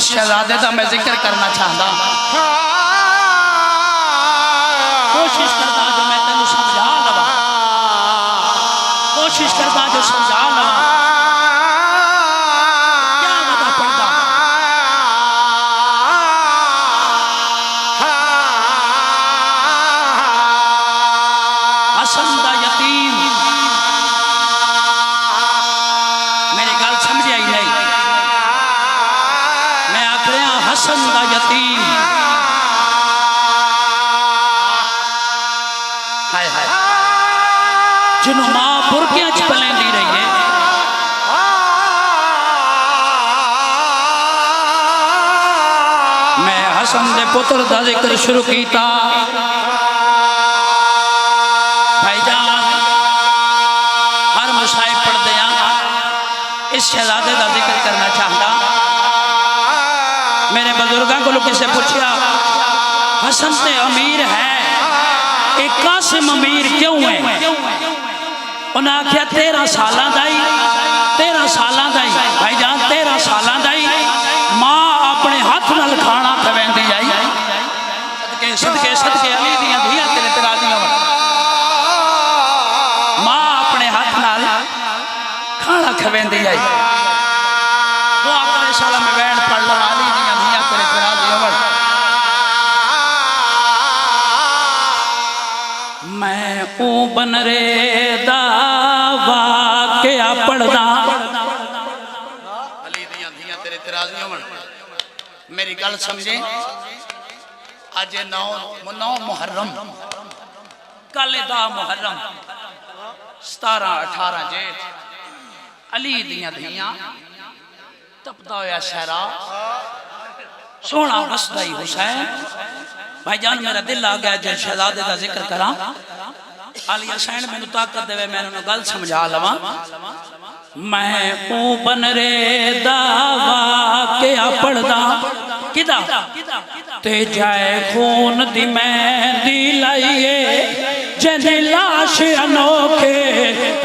शहजादे का मैं जिक्र करना चाहता, कोशिश करता जो मैं तेन समझा लवा, कोशिश करता जो समझा लवा। क्या वजह पड़ता हसन दा यतीम, मेरी गल समझ आई नहीं। मैं आख रहा हसन दा यतीम, हाय हाय जिन्हों मां बुरकियां च पलैंदी रही है। मैं हसन दे पुत्र दा जिक्र शुरू किया। इस शहजादे का जिक्र करना चाहता। मेरे बुजुर्गों को किसे पूछा हसन ते अमीर है, एक कासिम अमीर क्यों है? उन्हें आख्या 13 साल दाई, 13 साल दाई भाईजान 13 साल दाई मां अपने हाथ नाल खाना खवेंदी आई। सदके सदके सदके अली दियां धियां तेरे ते राजी होवन। मां अपने हाथ नाल खाना खवेंदी आई। दुआ करे साला में बैठ पढ़ ला अली दियां धियां तेरे ते राजी होवन। मैं ओ बन रे दावा क्या पढ़दा, अली दियां धियां तेरे ते राजी होवन। मेरी गल समझे, आज 9 मुहर्रम, कल 10 मुहर्रम, 17 18 जेठ, अली दियां धियां तपदा होया शहरा सोना वसदा ही हुसैन। भाईजान मेरा दिल आ गया जो शहजादे का जिक्र करा। अली हुसैन मैनू ताकत देवे, मैं उन्हें गल समझा लवा। मैं ओ बन रे दावा क्या पढ़दा किदा ते जाए खून दी मेहंदी लाइए, जिंदी लाश अनोखे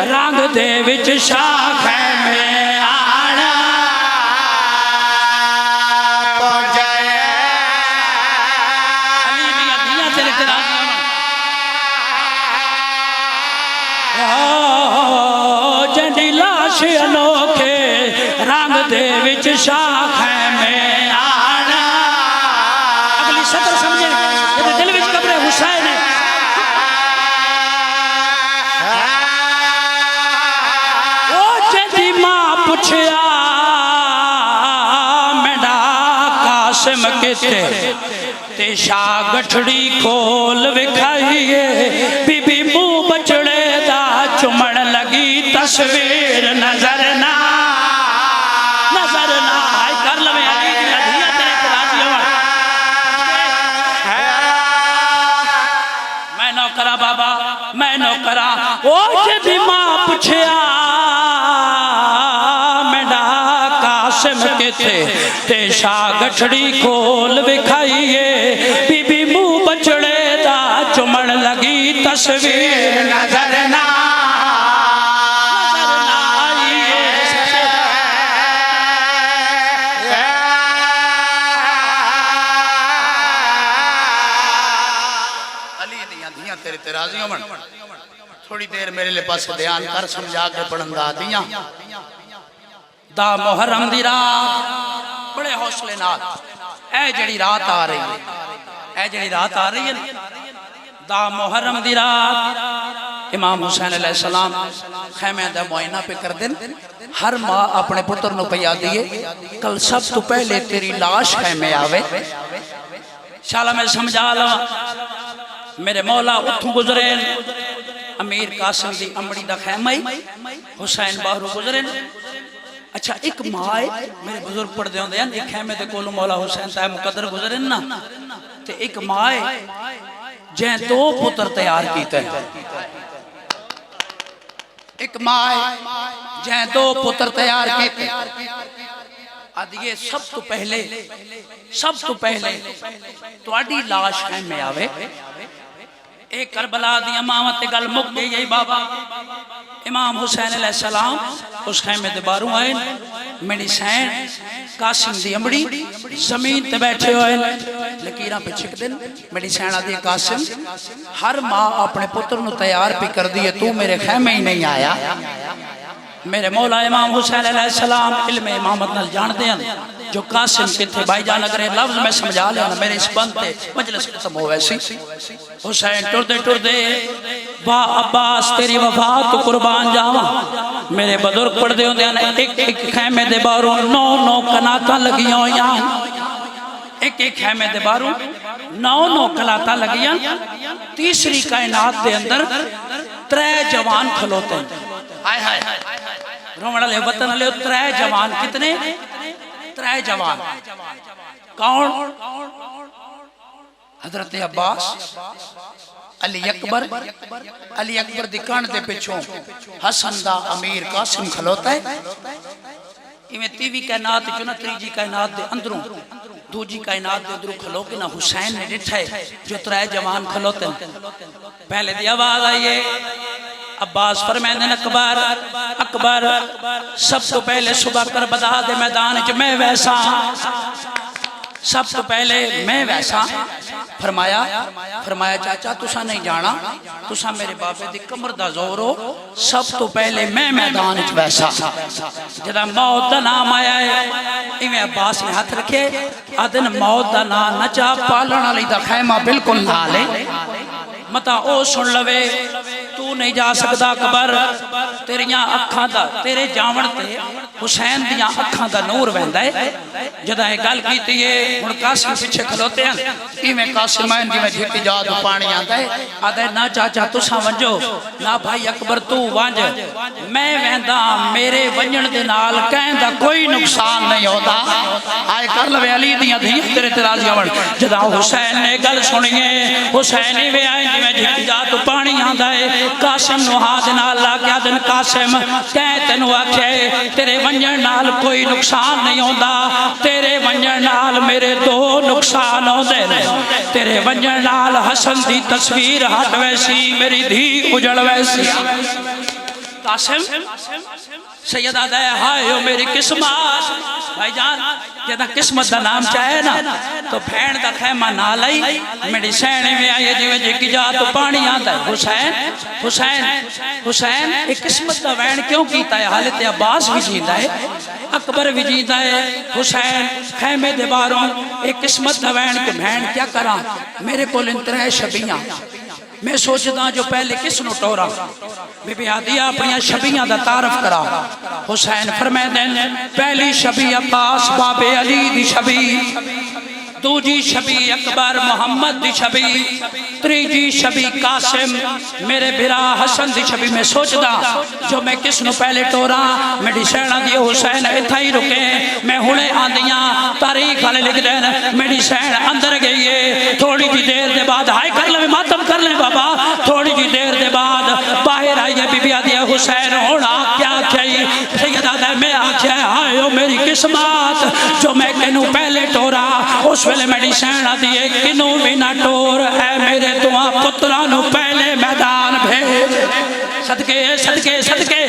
रंग दे विच शाख है में आना पहुंचाए। अली दियां धियां तेरे ते राजी होवन। जिंदी लाश अनोखे रंग दे विच शाख है में आना। अगली सतर समझे, तेरे दिल विच कब्र हुसैन है। पूछया मेरा कासिम किथे ते शाह गठड़ी खोल विखाइए। बीबी मुंह बचड़े दा चुमण लगी, तस्वीर नजर ना हाय कर लवे। अली दियां धियां तेरे ते राजी होवन। मैं नौकरा बाबा, मैं नौकरा। ओ जदी मां पूछया किथे ते शाह गठड़ी खोल विखाइए। बीबी मुंह बचड़े दा चुमण लगी, तस्वीर नजर ना आइए। अली दियां धियां तेरे ते राजी होवन। थोड़ी देर मेरे लिए पास ध्यान कर, समझा के पढ़ंदा दियां दा मुहर्रम दी रात बड़े हौसले नाल ए जड़ी रात आ रही है, ए जड़ी रात आ रही है दा मुहर्रम दी रात इमाम हुसैन अलैहिस्सलाम खैमे दा मुआयना पे कर दिन। हर मां अपने पुत्र नु पिया दिए कल सब तो पहले तेरी लाश खैमे आवे। शाला मैं समझा लवा मेरे मौला उठू गुजरे। अमीर कासिम दी अमड़ी दा खैमा ही हुसैन बाहरों गुजरे। अच्छा एक माए मेरे बुजुर्ग पढ़ते होंगे हैं, एक खैमे दे कोलों मौला हुसैन साहब मुकद्दर गुजरे ना, ते एक माए जै 2 पुत्र तैयार कीते। एक माए जै 2 पुत्र तैयार कीते। आदिए सब तो पहले तुहाडी लाश खैमे आवे। एक करबला दी मां ते गल मुक गई बाबा। इमाम हुसैन अलैहिस्सलाम उस खैमे दे बाहरों आए। मेरी सैन कासिम दी अमड़ी जमीन ते बैठे हुए लकीरां पे छिकदे मेरी सैन आदि कासिम हर मां अपने पुत्र नु तैयार भी कर दी है तू मेरे खैमे ही नहीं आया मेरे मौला इमाम हुसैन अलैहिस्सलाम इल्म इमामत नाल जानते हैं जो कासिम किथे भाईजान अगर लफ्ज में समझा लिया ना मेरे इस बंद पे मजलिस खत्म हो वैसी हुसैन टुरदे टुरदे वाह अब्बास तेरी वफा तो कुर्बान जावा मेरे बुजुर्ग पढ़दे होंदे ने एक एक खैमे दे बाहरों 9 कनातां लगियां होइयां एक एक खैमे दे बाहरों 9 कनातां लगियां तीसरी कायनात दे अंदर 3 जवान खलोते हाय हाय रोमण वाले वतन वाले 3 जवान कितने 3 जवान कौन हजरत अब्बास अली अकबर दी कान दे पिछों हसन दा अमीर कासिम खलोता है इवें तीवी कायनात जो ना त्रीजी कायनात दे अंदरों दूजी कायनात दे अंदरों खलो के ना हुसैन ने डिठा है जो 3 जवान खलोते पहले दी आवाज आई है अब्बास फरमांदे अकबर अकबर सब तो पहले सुबह करबला दे मैदान च मैं वैसा सब तो पहले मैं वैसा फरमाया चाचा तुसा नहीं जाना तुसा मेरे बाबे दी कमर दा जोर हो सब तो पहले मैं मैदान च वैसा जदा मौत दा नाम आया है इवें अब्बास ने हाथ रखे आदन मौत दा नाम न चा पालण वाली दा खैमा बिल्कुल नाल है मता ओ सुन लवे तू नहीं जा सकता अकबर तेरिया अखां दा तेरे जावण ते हुसैन दियां अखां दा नूर वहंदा है जदा ये गल कीती है हुण कासिम पीछे खलोते हैं इवें कासिम आन जिवें झिक जाद पानी आंदा है आदे ना चाचा तुसा वंजो ना भाई अकबर तू वंज मैं वहंदा मेरे वंजण दे नाल कहंदा कोई नुकसान नहीं होता आए कर लवे अली दियां धीयां तेरे ते राजी होवन जदा हुसैन ने गल सुनिए हुसैन ही वे आए जिवें झिक जाद पानी आंदा है कासिम नु हाथ नाल ला के आदन कासिम कह तेनु आखे तेरे वंजन नाल कोई नुकसान नहीं होता तेरे वंजन नाल मेरे 2 नुकसान होंदे ने तेरे वंजन नाल हसन दी तस्वीर हट वैसी मेरी धी उजड़ वैसी कासिम सैयद आदा हाय ओ मेरी किस्मत भाईजान जदा किस्मत दा नाम चाहे ना तो भैन दा खैमा ना लाई मेरी सैन में आई जिवें जिकी जा तो पानी आंदा हुसैन हुसैन हुसैन एक किस्मत दा वैन क्यों कीता है हाले ते अब्बास भी जींदा है अकबर भी जींदा है हुसैन खैमे दे बाहरों एक किस्मत दा वैन के भैन क्या करा मेरे कोल इन 3 छबियां मैं सोचदा जो पहले किस नु टोरा बीबी आदिया अपनी छबियां दा तारफ करा हुसैन फरमांदे पहली छबी अब्बास बाबे अली दी छबी दूजी छबी अकबर मोहम्मद दी छबी तीजी छबी कासिम मेरे बिरा हसन दी छबी में सोचदा जो मैं किस नु पहले टोरा मेरी सैना दी हुसैन इथा ही रुके मैं हुणे आंदियां तारीख वाले लिख देन मेरी सैन अंदर गई है थोड़ी जी देर दे बाद हाय कर ले मातम कर ले बाबा थोड़ी जी देर दे बाद बाहर आई है बीबी आदिया हुसैन होना क्या चाहिए सैयद आदा मैं आख्या हाय ओ मेरी किस्मत जो मैं केनू पहले टोरा उस वेले मेरी सैन आदि किनू भी ना टोर है मेरे तुआ पुत्रा नु पहले मैदान भेज सदके सदके सदके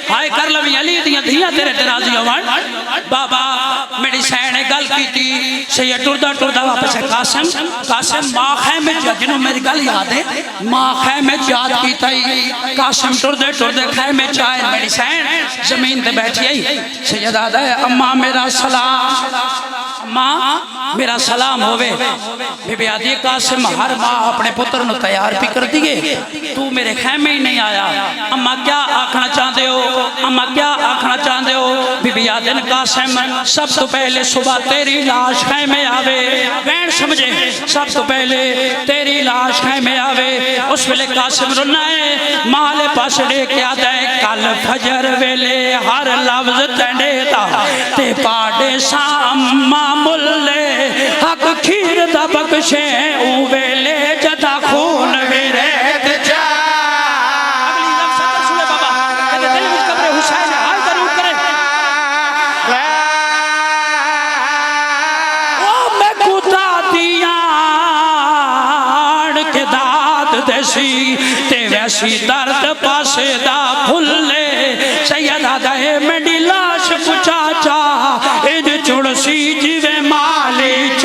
हाय कर लवी अली दियां धीयां तेरे ते राजी होवन बाबा मेरी सैन ने गल कीती सैयद टुरदा टुरदा वापस कासिम कासिम मां खैमे जिन्हों मेरी गल याद है मां खैमे याद कीता कासिम टुरदे टुरदे खैमे चाय मेरी सैन जमीन ते बैठी आई सैयद आदा अम्मा मेरा सलाम मां मेरा सलाम होवे बीबी आदि कासिम हर मां अपने पुत्र नु तैयार भी कर दिए तू मेरे खैमे ही नहीं आया अम्मा क्या आखना चाहते हो अम्मा क्या आखना चाहते हो बीबी आदि कासिम सब तो पहले सुबह तेरी लाश खैमे आवे बहन समझे सब तो पहले तेरी लाश खैमे आवे उस वेले कासिम रोना है माले पास लेके आता है कल फजर वेले हर लफ्ज तंडे दा ते पाडे साम्मा मुल्ले हक खीर दा बख्शे ऊ वेले जदा खून वेरे ते जा अगली लफ्ज सतर सुने बाबा कहते दिल विच कब्र हुसैन हाय जरूर करे ओ मैं खुदा दियान के दात देसी ते वैसी दर्द पासे दा फुल्ले सैयद आदा मेरी लाश पुछा चा ले